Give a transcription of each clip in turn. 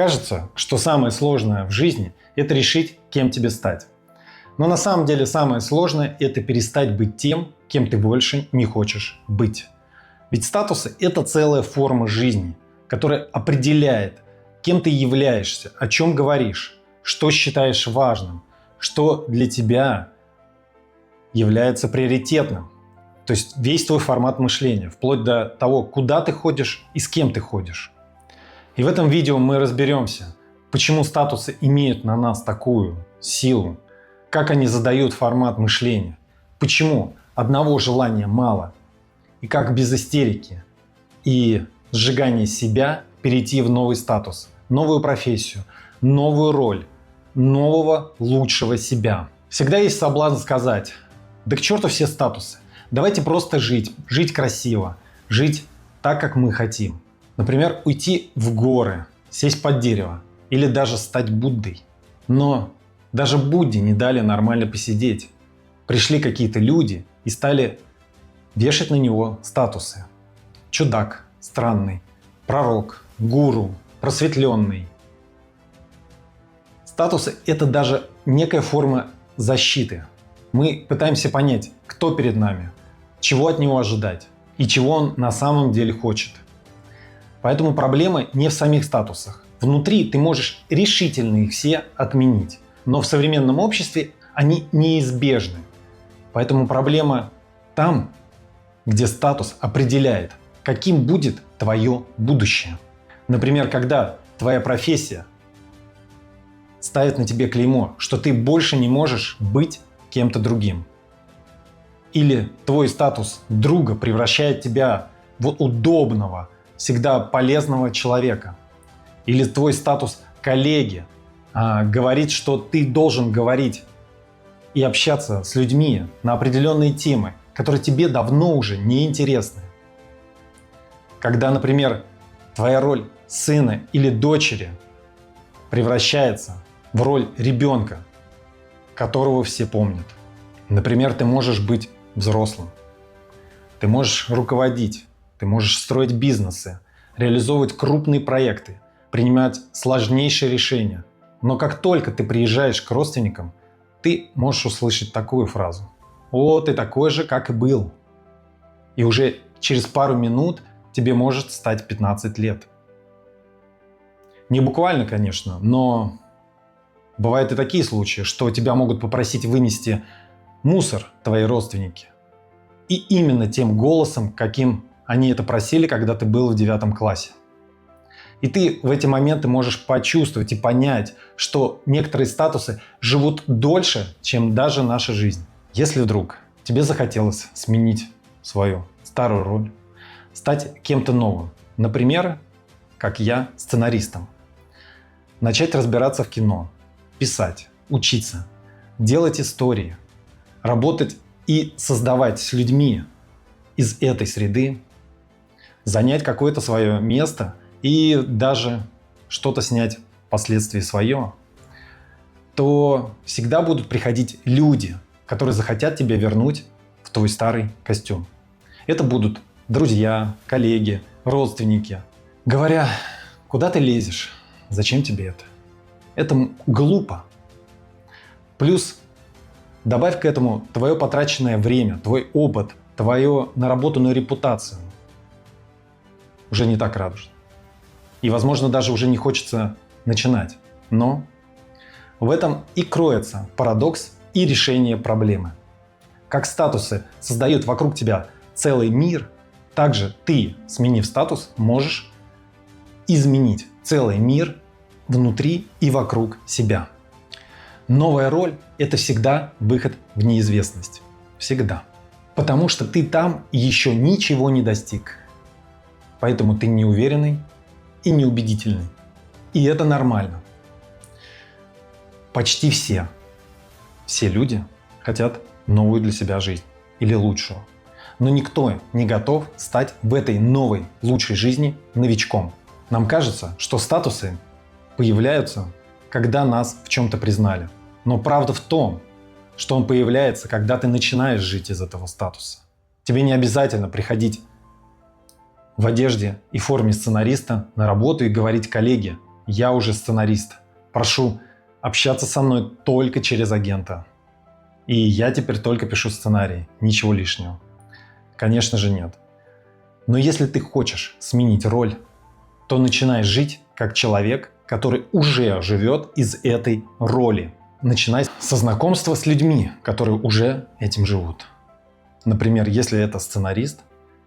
Кажется, что самое сложное в жизни – это решить, кем тебе стать. Но на самом деле самое сложное – это перестать быть тем, кем ты больше не хочешь быть. Ведь статусы – это целая форма жизни, которая определяет, кем ты являешься, о чем говоришь, что считаешь важным, что для тебя является приоритетным. То есть весь твой формат мышления, вплоть до того, куда ты ходишь и с кем ты ходишь. И в этом видео мы разберемся, почему статусы имеют на нас такую силу, как они задают формат мышления, почему одного желания мало, и как без истерики и сжигания себя перейти в новый статус, новую профессию, новую роль, нового лучшего себя. Всегда есть соблазн сказать: да к черту все статусы, давайте просто жить красиво, жить так, как мы хотим. Например, уйти в горы, сесть под дерево или даже стать Буддой. Но даже Будде не дали нормально посидеть. Пришли какие-то люди и стали вешать на него статусы. Чудак, странный, пророк, гуру, просветленный. Статусы – это даже некая форма защиты. Мы пытаемся понять, кто перед нами, чего от него ожидать и чего он на самом деле хочет. Поэтому проблема не в самих статусах. Внутри ты можешь решительно их все отменить. Но в современном обществе они неизбежны. Поэтому проблема там, где статус определяет, каким будет твое будущее. Например, когда твоя профессия ставит на тебе клеймо, что ты больше не можешь быть кем-то другим. Или твой статус друга превращает тебя в удобного, всегда полезного человека. Или твой статус коллеги говорит, что ты должен говорить и общаться с людьми на определенные темы, которые тебе давно уже не интересны. Когда, например, твоя роль сына или дочери превращается в роль ребенка, которого все помнят. Например, ты можешь быть взрослым, ты можешь руководить, ты можешь строить бизнесы, реализовывать крупные проекты, принимать сложнейшие решения. Но как только ты приезжаешь к родственникам, ты можешь услышать такую фразу: «О, ты такой же, как и был». И уже через пару минут тебе может стать 15 лет. Не буквально, конечно, но бывают и такие случаи, что тебя могут попросить вынести мусор твои родственники. И именно тем голосом, каким они это просили, когда ты был в 9 классе. И ты в эти моменты можешь почувствовать и понять, что некоторые статусы живут дольше, чем даже наша жизнь. Если вдруг тебе захотелось сменить свою старую роль, стать кем-то новым, например, как я, сценаристом, начать разбираться в кино, писать, учиться, делать истории, работать и создавать с людьми из этой среды, занять какое-то свое место и даже что-то снять впоследствии свое, то всегда будут приходить люди, которые захотят тебя вернуть в твой старый костюм. Это будут друзья, коллеги, родственники, говоря: куда ты лезешь, зачем тебе это? Это глупо. Плюс добавь к этому твое потраченное время, твой опыт, твою наработанную репутацию. Уже не так радужно. И, возможно, даже уже не хочется начинать. Но в этом и кроется парадокс и решение проблемы. Как статусы создают вокруг тебя целый мир, так же ты, сменив статус, можешь изменить целый мир внутри и вокруг себя. Новая роль – это всегда выход в неизвестность. Всегда. Потому что ты там еще ничего не достиг. Поэтому ты неуверенный и неубедительный. И это нормально. Почти все люди хотят новую для себя жизнь или лучшую. Но никто не готов стать в этой новой, лучшей жизни новичком. Нам кажется, что статусы появляются, когда нас в чем-то признали. Но правда в том, что он появляется, когда ты начинаешь жить из этого статуса. Тебе не обязательно приходить в одежде и форме сценариста на работу и говорить коллеге: я уже сценарист. Прошу общаться со мной только через агента. И я теперь только пишу сценарий, ничего лишнего. Конечно же нет. Но если ты хочешь сменить роль, то начинай жить как человек, который уже живет из этой роли. Начинай со знакомства с людьми, которые уже этим живут. Например, если это сценарист,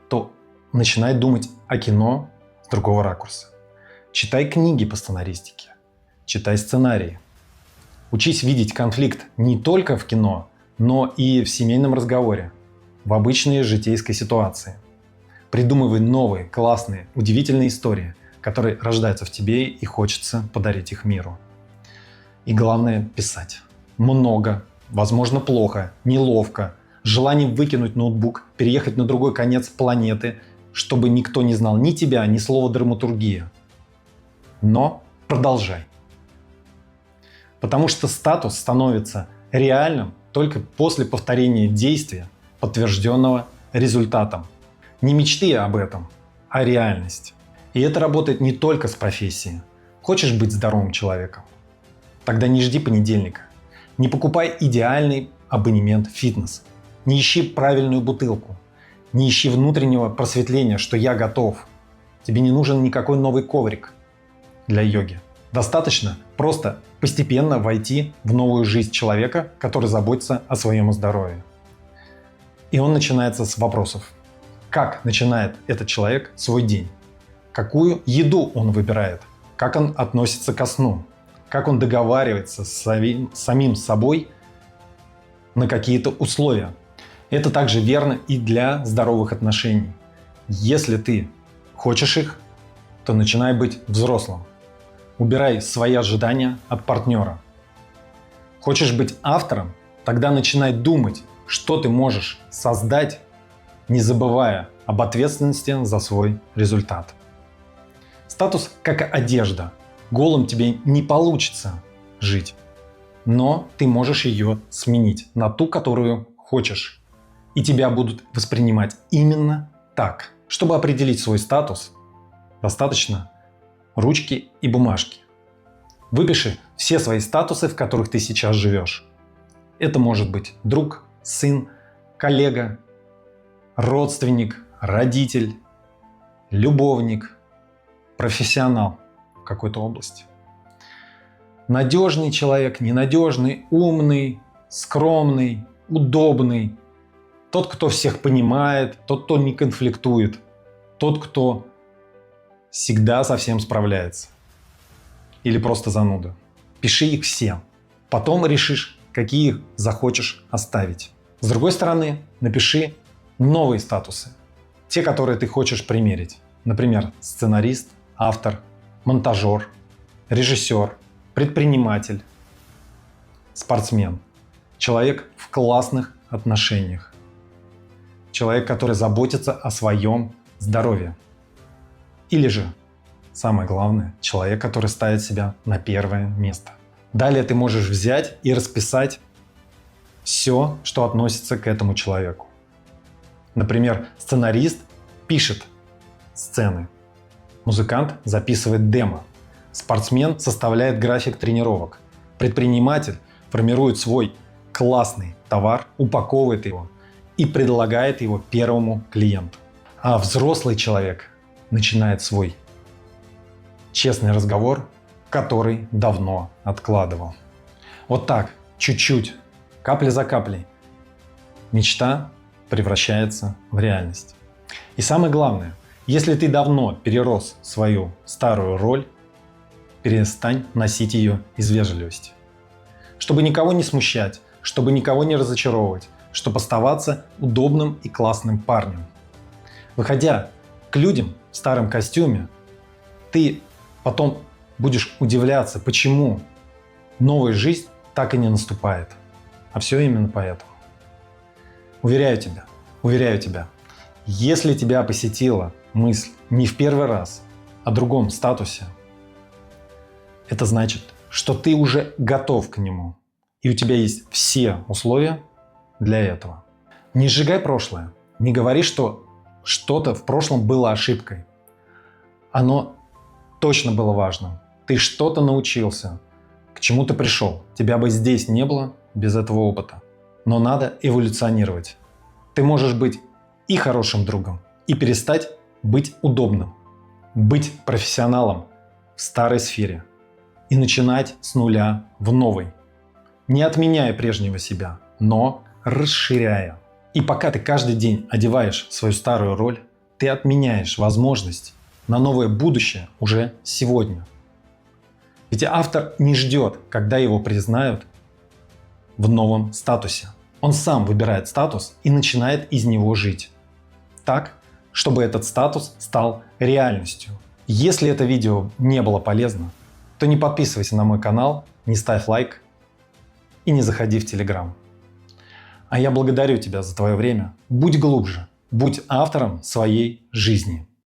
то начинай думать о кино с другого ракурса. Читай книги по сценаристике, читай сценарии. Учись видеть конфликт не только в кино, но и в семейном разговоре, в обычной житейской ситуации. Придумывай новые, классные, удивительные истории, которые рождаются в тебе и хочется подарить их миру. И главное – писать. Много, возможно плохо, неловко, желание выкинуть ноутбук, переехать на другой конец планеты, чтобы никто не знал ни тебя, ни слова драматургия. Но продолжай. Потому что статус становится реальным только после повторения действия, подтвержденного результатом. Не мечты об этом, а реальность. И это работает не только с профессией. Хочешь быть здоровым человеком? Тогда не жди понедельника. Не покупай идеальный абонемент в фитнес. Не ищи правильную бутылку. Не ищи внутреннего просветления, что я готов. Тебе не нужен никакой новый коврик для йоги. Достаточно просто постепенно войти в новую жизнь человека, который заботится о своем здоровье. И он начинается с вопросов. Как начинает этот человек свой день? Какую еду он выбирает? Как он относится ко сну? Как он договаривается с самим собой на какие-то условия? Это также верно и для здоровых отношений. Если ты хочешь их, то начинай быть взрослым. Убирай свои ожидания от партнера. Хочешь быть автором? Тогда начинай думать, что ты можешь создать, не забывая об ответственности за свой результат. Статус как одежда. Голым тебе не получится жить, но ты можешь ее сменить на ту, которую хочешь. И тебя будут воспринимать именно так. Чтобы определить свой статус, достаточно ручки и бумажки. Выпиши все свои статусы, в которых ты сейчас живешь. Это может быть друг, сын, коллега, родственник, родитель, любовник, профессионал в какой-то области. Надежный человек, ненадежный, умный, скромный, удобный. Тот, кто всех понимает, тот, кто не конфликтует, тот, кто всегда со всем справляется. Или просто зануда. Пиши их все. Потом решишь, какие захочешь оставить. С другой стороны, напиши новые статусы. Те, которые ты хочешь примерить. Например, сценарист, автор, монтажер, режиссер, предприниматель, спортсмен. Человек в классных отношениях. Человек, который заботится о своем здоровье. Или же, самое главное, человек, который ставит себя на первое место. Далее ты можешь взять и расписать все, что относится к этому человеку. Например, сценарист пишет сцены, музыкант записывает демо, спортсмен составляет график тренировок, предприниматель формирует свой классный товар, упаковывает его и предлагает его первому клиенту. А взрослый человек начинает свой честный разговор, который давно откладывал. Вот так, чуть-чуть, капля за каплей, мечта превращается в реальность. И самое главное, если ты давно перерос свою старую роль, перестань носить ее из вежливости. Чтобы никого не смущать, чтобы никого не разочаровывать, чтобы оставаться удобным и классным парнем. Выходя к людям в старом костюме, ты потом будешь удивляться, почему новая жизнь так и не наступает. А все именно поэтому. Уверяю тебя, если тебя посетила мысль не в первый раз о другом статусе, это значит, что ты уже готов к нему, и у тебя есть все условия для этого. Не сжигай прошлое, не говори, что что-то в прошлом было ошибкой. Оно точно было важным, Ты что-то научился, к чему ты пришел. Тебя бы здесь не было без этого опыта. Но надо эволюционировать. Ты можешь быть и хорошим другом, и перестать быть удобным. Быть профессионалом в старой сфере и начинать с нуля в новой. Не отменяя прежнего себя, но расширяя. И пока ты каждый день одеваешь свою старую роль, ты отменяешь возможность на новое будущее уже сегодня. Ведь автор не ждет, когда его признают в новом статусе. Он сам выбирает статус и начинает из него жить. Так, чтобы этот статус стал реальностью. Если это видео не было полезно, то не подписывайся на мой канал, не ставь лайк и не заходи в Telegram. А я благодарю тебя за твое время. Будь глубже, будь автором своей жизни.